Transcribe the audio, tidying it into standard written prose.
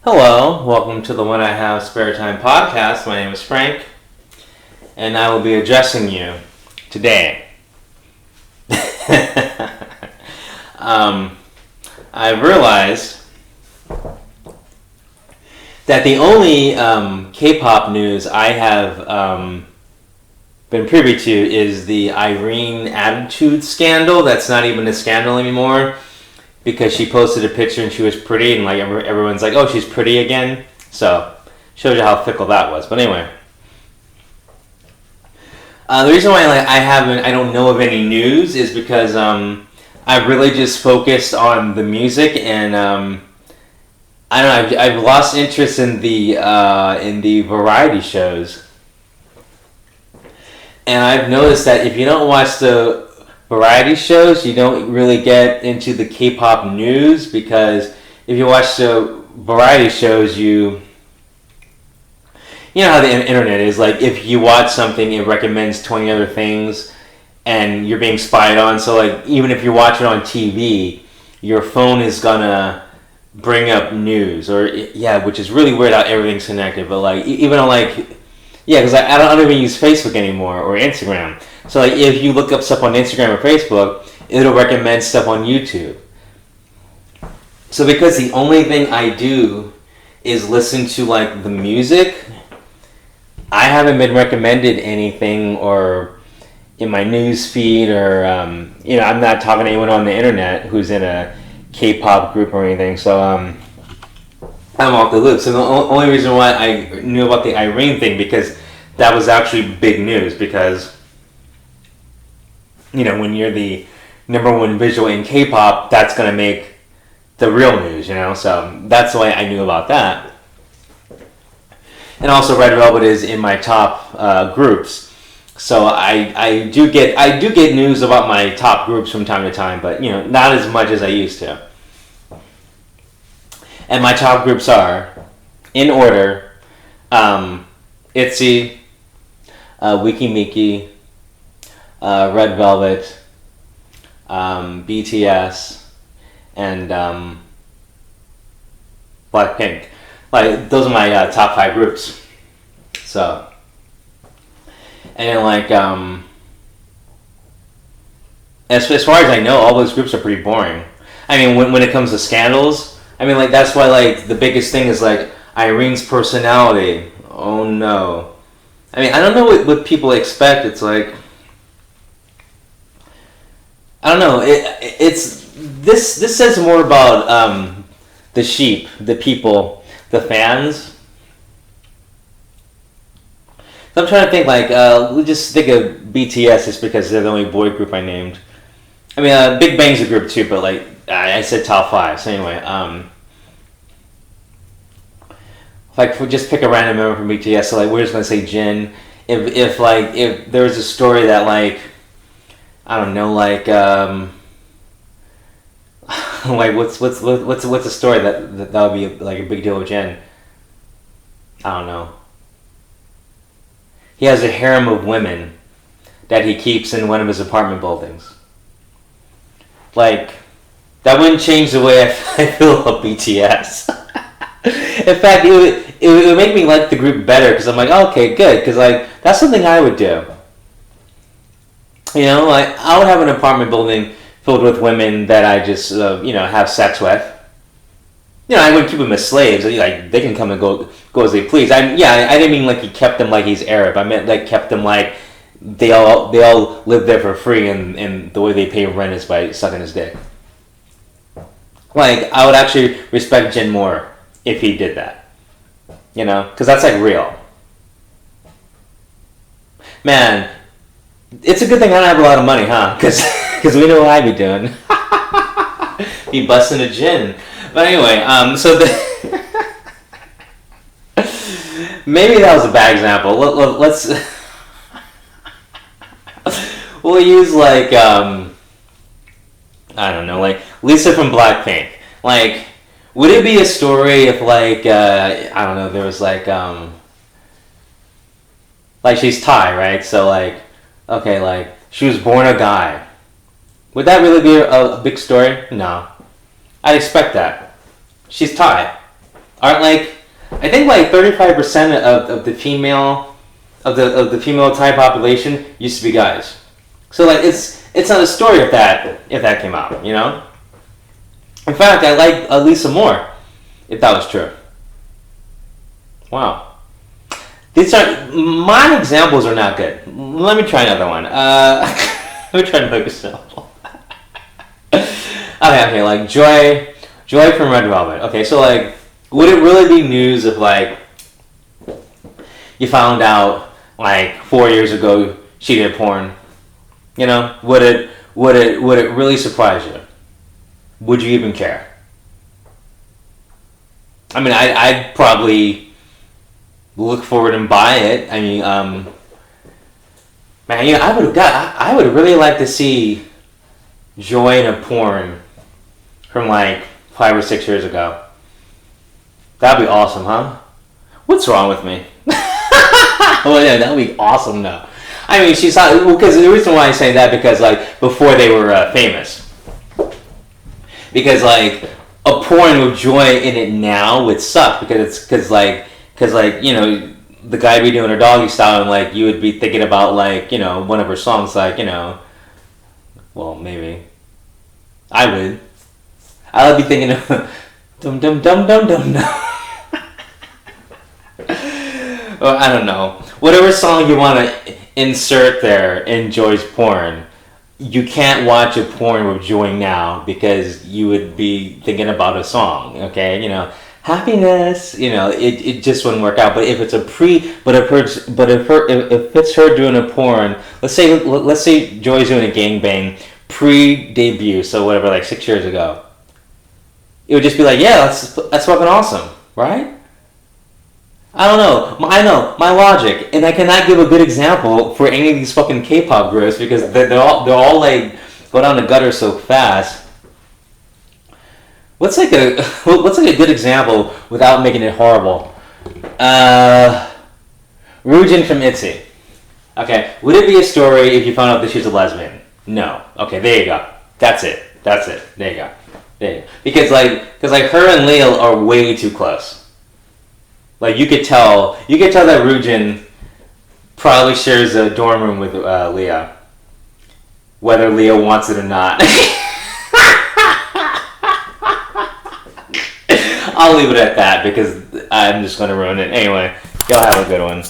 Hello, welcome to the When I Have Spare Time podcast. My name is Frank, and I will be addressing you today. I've realized that the only K-pop news I have been privy to is the Irene attitude scandal. That's not even a scandal anymore because she posted a picture and she was pretty, and like everyone's like, "Oh, she's pretty again." So shows you how fickle that was. But anyway, the reason why I don't know of any news is because I've really just focused on the music, and I don't know. I've lost interest in the variety shows, and I've noticed that if you don't watch the variety shows, you don't really get into the K-pop news, because if you watch the variety shows, you know how the internet is. Like, if you watch something, it recommends 20 other things, and you're being spied on. So, like, even if you're watching on TV, your phone is gonna bring up news, or yeah, which is really weird how everything's connected. But like, even on like, yeah, because I don't even use Facebook anymore or Instagram. So like, if you look up stuff on Instagram or Facebook, it'll recommend stuff on YouTube. So because the only thing I do is listen to like the music, I haven't been recommended anything or in my news feed, or I'm not talking to anyone on the internet who's in a K-pop group or anything. So I'm off the loop. So the only reason why I knew about the Irene thing, because that was actually big news, because when you're the number one visual in K-pop, that's going to make the real news, so that's why I knew about that. And also Red Velvet is in my top groups, so I do get news about my top groups from time to time, but not as much as I used to. And my top groups are, in order, ITZY, Wiki Miki, Red Velvet, BTS, and Blackpink. Like, those are my top 5 groups. So, and then like as far as I know, all those groups are pretty boring. I mean, when it comes to scandals, I mean, like, that's why like the biggest thing is like Irene's personality. Oh no. I mean, I don't know what people expect. It's like, I don't know. It's this says more about the sheep, the people, the fans. So I'm trying to think, like, we'll just think of BTS just because they're the only boy group I named. I mean, Big Bang's a group too, but like I said, top 5. So anyway, if I could just pick a random member from BTS, so like we're just gonna say Jin. If there was a story that, like, I don't know, like like what's a story that would be like a big deal with Jin? I don't know. He has a harem of women that he keeps in one of his apartment buildings. Like, that wouldn't change the way I feel about BTS. In fact, it would make me like the group better, because I'm like, oh, okay, good, because like that's something I would do. Like, I would have an apartment building filled with women that I just have sex with. I wouldn't keep them as slaves. Like, they can come and go as they please. I didn't mean like he kept them like he's Arab. I meant like kept them like they all live there for free, and the way they pay rent is by sucking his dick. Like, I would actually respect Jin more if he did that. Because that's like real. Man, it's a good thing I don't have a lot of money, huh? Because we know what I'd be doing. Be busting a Jin. But anyway, so maybe that was a bad example. Let's we'll use like I don't know, like Lisa from Blackpink. Like, would it be a story if like I don't know, there was like she's Thai, right? So like, okay, like she was born a guy. Would that really be a big story? No. I'd expect that. She's Thai. aren't like, I think like 35% of the female of the female Thai population used to be guys. So like it's not a story if that came out, you know. In fact, I like Lisa more if that was true. Wow. These are mine examples are not good. Let me try another one. Let me try another example. Okay, like Joy from Red Velvet. Okay, so like, would it really be news if like you found out like 4 years ago she did porn? You know, would it really surprise you? Would you even care? I mean, I'd probably look forward and buy it. I mean, man, you know, I would really like to see Joy in a porn from like 5 or 6 years ago. That'd be awesome, huh? What's wrong with me? Well, yeah, that'd be awesome, though. I mean, she's not, because the reason why I say that, because like before they were famous, because like a porn with Joy in it now would suck, because you know, the guy be doing her doggy style, and like you would be thinking about like, you know, one of her songs, like, you know, well, maybe I would be thinking of dum dum dum dum dum dum. Well, I don't know, whatever song you want to insert there in Joy's porn. You can't watch a porn with Joy now because you would be thinking about a song, okay? You know, happiness, you know, it just wouldn't work out. But if it's if it's her doing a porn, let's say Joy's doing a gangbang pre-debut, so whatever, like 6 years ago, it would just be like, yeah, that's fucking awesome, right? I don't know. I know my logic, and I cannot give a good example for any of these fucking K-pop groups because they're all like go down the gutter so fast. What's like a good example without making it horrible? Ryujin from ITZY. Okay, would it be a story if you found out that she's a lesbian? No. Okay, there you go. That's it. There you go. Because her and Leo are way too close. Like you could tell that Ryujin probably shares a dorm room with Leo, whether Leo wants it or not. I'll leave it at that because I'm just going to ruin it. Anyway, y'all have a good one.